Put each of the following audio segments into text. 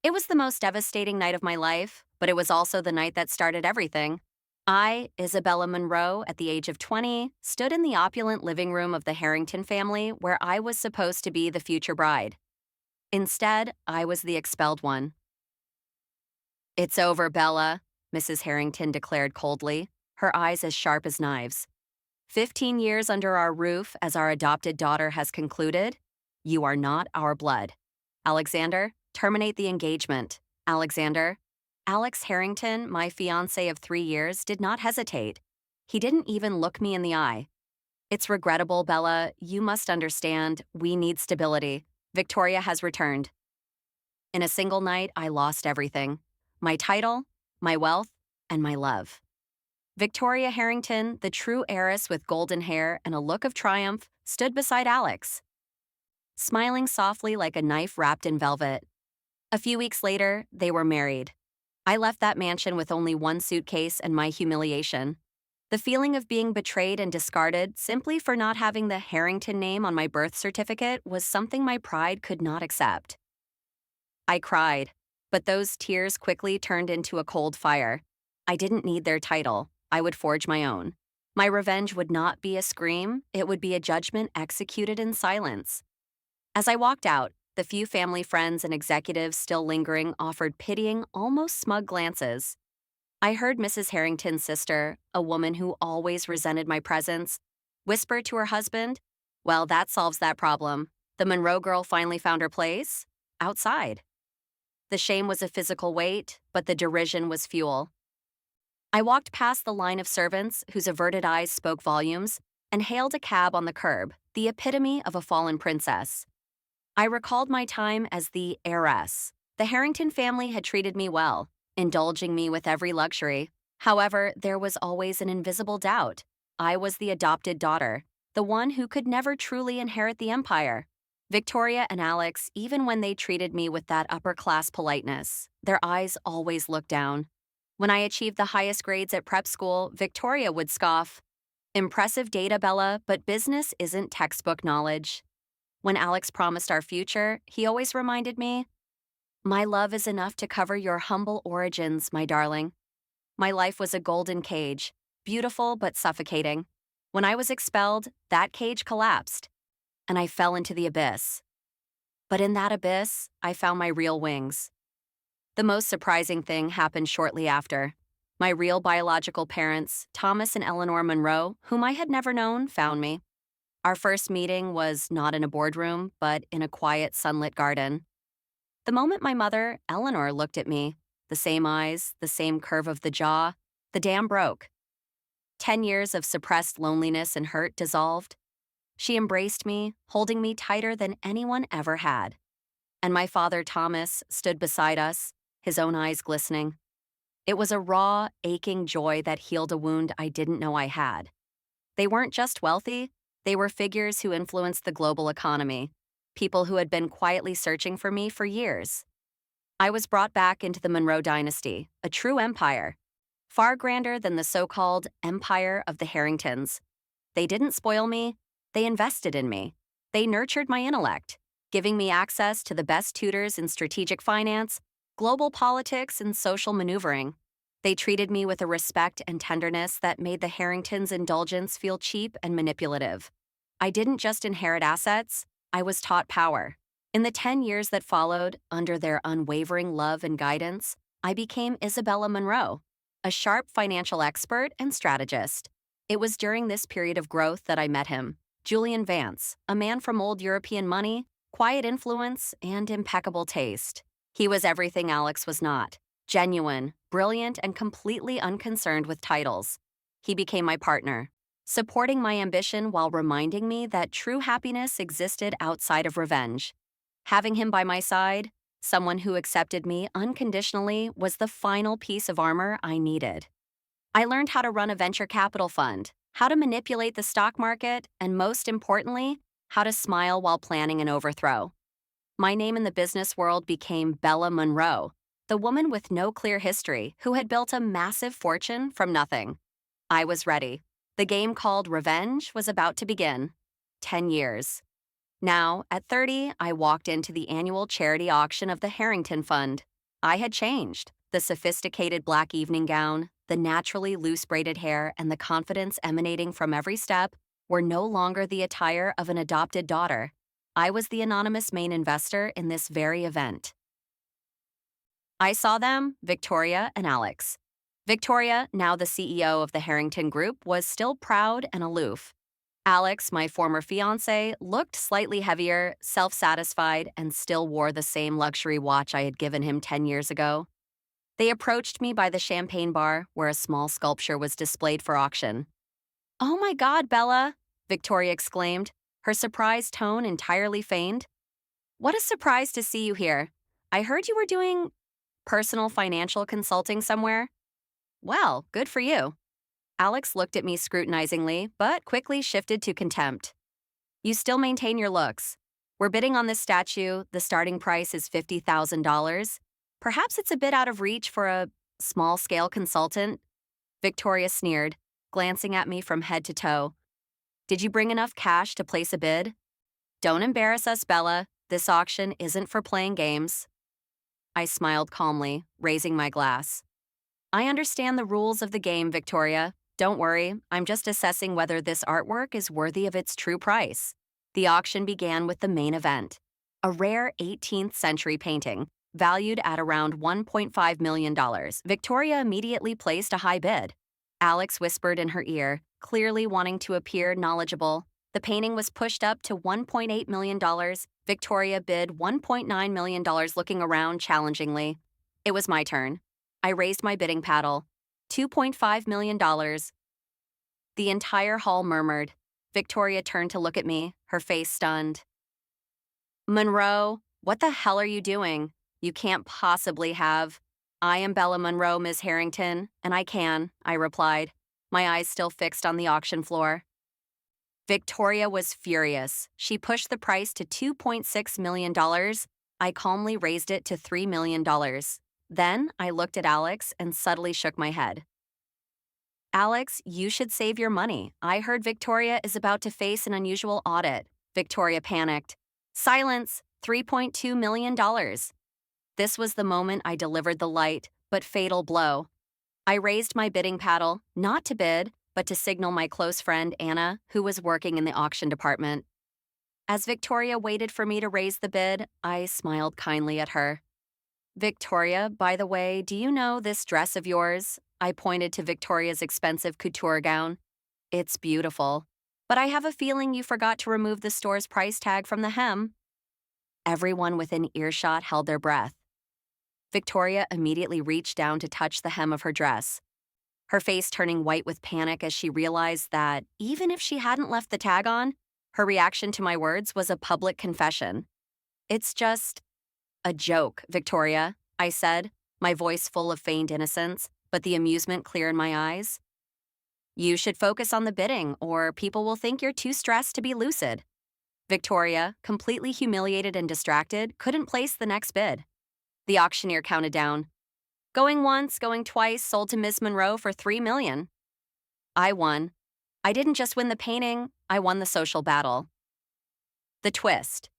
It was the most devastating night of my life, but it was also the night that started everything. I, Isabella Monroe, at the age of 20, stood in the opulent living room of the Harrington family where I was supposed to be the future bride. Instead, I was the expelled one. "It's over, Bella," Mrs. Harrington declared coldly, her eyes as sharp as knives. 15 years under our roof as our adopted daughter has concluded. You are not our blood. Alexander, terminate the engagement. Alexander. Alex Harrington, my fiancé of 3 years, did not hesitate. He didn't even look me in the eye. "It's regrettable, Bella. You must understand. We need stability. Victoria has returned." In a single night, I lost everything. My title, my wealth, and my love. Victoria Harrington, the true heiress with golden hair and a look of triumph, stood beside Alex, smiling softly like a knife wrapped in velvet. A few weeks later, they were married. I left that mansion with only one suitcase and my humiliation. The feeling of being betrayed and discarded simply for not having the Harrington name on my birth certificate was something my pride could not accept. I cried, but those tears quickly turned into a cold fire. I didn't need their title. I would forge my own. My revenge would not be a scream, it would be a judgment executed in silence. As I walked out, the few family friends and executives still lingering offered pitying, almost smug glances. I heard Mrs. Harrington's sister, a woman who always resented my presence, whisper to her husband, "Well, that solves that problem. The Monroe girl finally found her place outside." The shame was a physical weight, but the derision was fuel. I walked past the line of servants whose averted eyes spoke volumes and hailed a cab on the curb, the epitome of a fallen princess. I recalled my time as the heiress. The Harrington family had treated me well, indulging me with every luxury. However, there was always an invisible doubt. I was the adopted daughter, the one who could never truly inherit the empire. Victoria and Alex, even when they treated me with that upper-class politeness, their eyes always looked down. When I achieved the highest grades at prep school, Victoria would scoff, "Impressive data, Bella, but business isn't textbook knowledge." When Alex promised our future, he always reminded me, "My love is enough to cover your humble origins, my darling." My life was a golden cage, beautiful but suffocating. When I was expelled, that cage collapsed, and I fell into the abyss. But in that abyss, I found my real wings. The most surprising thing happened shortly after. My real biological parents, Thomas and Eleanor Monroe, whom I had never known, found me. Our first meeting was not in a boardroom, but in a quiet, sunlit garden. The moment my mother, Eleanor, looked at me, the same eyes, the same curve of the jaw, the dam broke. 10 years of suppressed loneliness and hurt dissolved. She embraced me, holding me tighter than anyone ever had. And my father, Thomas, stood beside us, his own eyes glistening. It was a raw, aching joy that healed a wound I didn't know I had. They weren't just wealthy, they were figures who influenced the global economy, people who had been quietly searching for me for years. I was brought back into the Monroe dynasty, a true empire, far grander than the so-called empire of the Harringtons. They didn't spoil me, they invested in me. They nurtured my intellect, giving me access to the best tutors in strategic finance, global politics, and social maneuvering. They treated me with a respect and tenderness that made the Harringtons' indulgence feel cheap and manipulative. I didn't just inherit assets, I was taught power. In the 10 years that followed, under their unwavering love and guidance, I became Isabella Monroe, a sharp financial expert and strategist. It was during this period of growth that I met him, Julian Vance, a man from old European money, quiet influence, and impeccable taste. He was everything Alex was not. Genuine, brilliant, and completely unconcerned with titles. He became my partner, supporting my ambition while reminding me that true happiness existed outside of revenge. Having him by my side, someone who accepted me unconditionally, was the final piece of armor I needed. I learned how to run a venture capital fund, how to manipulate the stock market, and most importantly, how to smile while planning an overthrow. My name in the business world became Bella Monroe, the woman with no clear history who had built a massive fortune from nothing. I was ready. The game called revenge was about to begin. 10 years. Now, at 30, I walked into the annual charity auction of the Harrington Fund. I had changed. The sophisticated black evening gown, the naturally loose braided hair, and the confidence emanating from every step were no longer the attire of an adopted daughter. I was the anonymous main investor in this very event. I saw them, Victoria and Alex. Victoria, now the CEO of the Harrington Group, was still proud and aloof. Alex, my former fiancé, looked slightly heavier, self-satisfied, and still wore the same luxury watch I had given him 10 years ago. They approached me by the champagne bar, where a small sculpture was displayed for auction. "Oh my God, Bella!" Victoria exclaimed, her surprised tone entirely feigned. "What a surprise to see you here. I heard you were doing personal financial consulting somewhere." "Well, good for you." Alex looked at me scrutinizingly, but quickly shifted to contempt. "You still maintain your looks. We're bidding on this statue. The starting price is $50,000. Perhaps it's a bit out of reach for a small-scale consultant." Victoria sneered, glancing at me from head to toe. "Did you bring enough cash to place a bid?" "Don't embarrass us, Bella. This auction isn't for playing games." I smiled calmly, raising my glass. "I understand the rules of the game, Victoria. Don't worry, I'm just assessing whether this artwork is worthy of its true price." The auction began with the main event, a rare 18th century painting, valued at around $1.5 million. Victoria immediately placed a high bid. Alex whispered in her ear, clearly wanting to appear knowledgeable. The painting was pushed up to $1.8 million. Victoria bid $1.9 million, looking around challengingly. It was my turn. I raised my bidding paddle. $2.5 million. The entire hall murmured. Victoria turned to look at me, her face stunned. "Monroe, what the hell are you doing? You can't possibly have." "I am Bella Monroe, Ms. Harrington, and I can," I replied, my eyes still fixed on the auction floor. Victoria was furious. She pushed the price to $2.6 million. I calmly raised it to $3 million. Then I looked at Alex and subtly shook my head. "Alex, you should save your money. I heard Victoria is about to face an unusual audit." Victoria panicked. "Silence! $3.2 million. This was the moment I delivered the light, but fatal blow. I raised my bidding paddle, not to bid, but to signal my close friend Anna, who was working in the auction department. As Victoria waited for me to raise the bid, I smiled kindly at her. "Victoria, by the way, do you know this dress of yours?" I pointed to Victoria's expensive couture gown. "It's beautiful, but I have a feeling you forgot to remove the store's price tag from the hem." Everyone within earshot held their breath. Victoria immediately reached down to touch the hem of her dress, her face turning white with panic as she realized that, even if she hadn't left the tag on, her reaction to my words was a public confession. "It's just a joke, Victoria," I said, my voice full of feigned innocence, but the amusement clear in my eyes. "You should focus on the bidding, or people will think you're too stressed to be lucid." Victoria, completely humiliated and distracted, couldn't place the next bid. The auctioneer counted down. "Going once, going twice, sold to Miss Monroe for $3 million. I won. I didn't just win the painting, I won the social battle. The twist.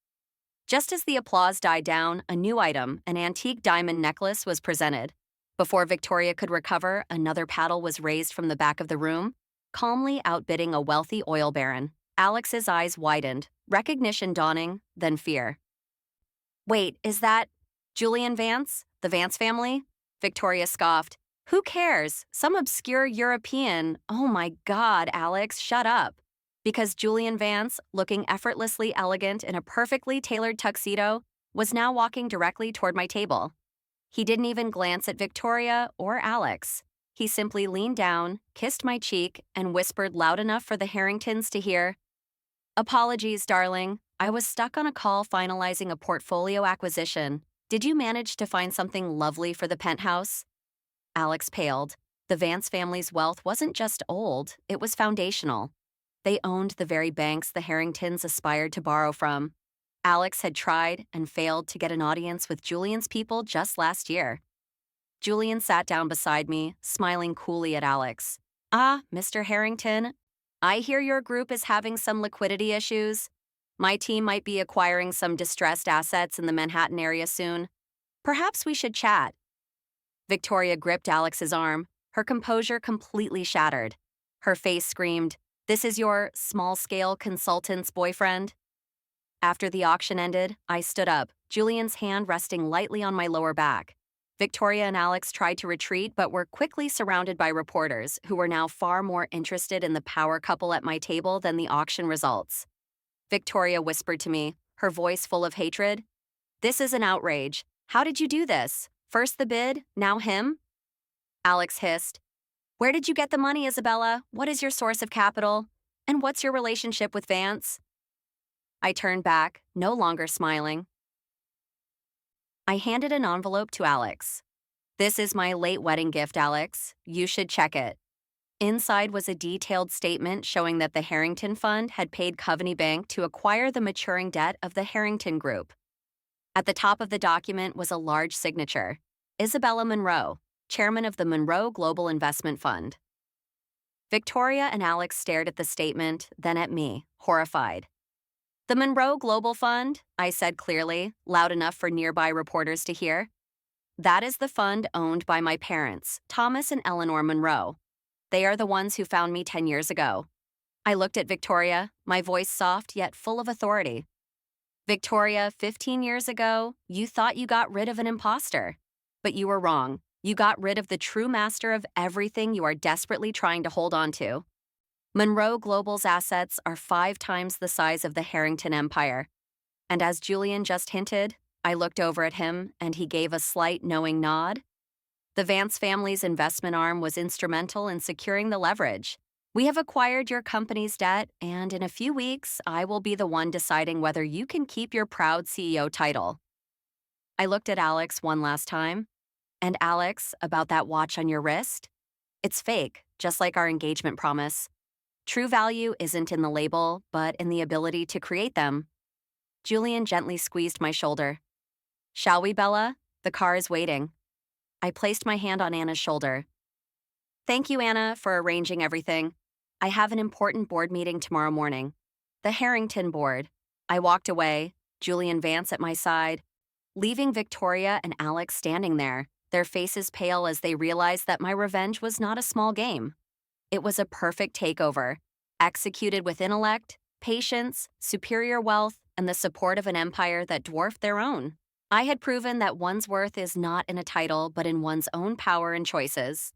Just as the applause died down, a new item, an antique diamond necklace, was presented. Before Victoria could recover, another paddle was raised from the back of the room, calmly outbidding a wealthy oil baron. Alex's eyes widened, recognition dawning, then fear. "Wait, is that Julian Vance? The Vance family?" Victoria scoffed. "Who cares? Some obscure European. Oh my God, Alex, shut up." Because Julian Vance, looking effortlessly elegant in a perfectly tailored tuxedo, was now walking directly toward my table. He didn't even glance at Victoria or Alex. He simply leaned down, kissed my cheek, and whispered loud enough for the Harringtons to hear, "Apologies, darling. I was stuck on a call finalizing a portfolio acquisition. Did you manage to find something lovely for the penthouse?" Alex paled. The Vance family's wealth wasn't just old, it was foundational. They owned the very banks the Harringtons aspired to borrow from. Alex had tried and failed to get an audience with Julian's people just last year. Julian sat down beside me, smiling coolly at Alex. "Ah, Mr. Harrington, I hear your group is having some liquidity issues. My team might be acquiring some distressed assets in the Manhattan area soon. Perhaps we should chat. Victoria gripped Alex's arm, her composure completely shattered. Her face screamed, "This is your small-scale consultant's boyfriend?" After the auction ended, I stood up, Julian's hand resting lightly on my lower back. Victoria and Alex tried to retreat but were quickly surrounded by reporters who were now far more interested in the power couple at my table than the auction results. Victoria whispered to me, her voice full of hatred, "This is an outrage. How did you do this? First the bid, now him?" Alex hissed, "Where did you get the money, Isabella? What is your source of capital? And what's your relationship with Vance?" I turned back, no longer smiling. I handed an envelope to Alex. "This is my late wedding gift, Alex. You should check it." Inside was a detailed statement showing that the Harrington Fund had paid Coveney Bank to acquire the maturing debt of the Harrington Group. At the top of the document was a large signature, Isabella Monroe, chairman of the Monroe Global Investment Fund. Victoria and Alex stared at the statement, then at me, horrified. "The Monroe Global Fund," I said clearly, loud enough for nearby reporters to hear. "That is the fund owned by my parents, Thomas and Eleanor Monroe. They are the ones who found me 10 years ago." I looked at Victoria, my voice soft yet full of authority. "Victoria, 15 years ago, you thought you got rid of an imposter. But you were wrong. You got rid of the true master of everything you are desperately trying to hold on to. Monroe Global's assets are 5 times the size of the Harrington Empire. And as Julian just hinted, I looked over at him and he gave a slight knowing nod. The Vance family's investment arm was instrumental in securing the leverage. We have acquired your company's debt, and in a few weeks, I will be the one deciding whether you can keep your proud CEO title." I looked at Alex one last time. "And Alex, about that watch on your wrist? It's fake, just like our engagement promise. True value isn't in the label, but in the ability to create them." Julian gently squeezed my shoulder. "Shall we, Bella? The car is waiting." I placed my hand on Anna's shoulder. "Thank you, Anna, for arranging everything. I have an important board meeting tomorrow morning. The Harrington board." I walked away, Julian Vance at my side, leaving Victoria and Alex standing there, their faces pale as they realized that my revenge was not a small game. It was a perfect takeover, executed with intellect, patience, superior wealth, and the support of an empire that dwarfed their own. I had proven that one's worth is not in a title but in one's own power and choices.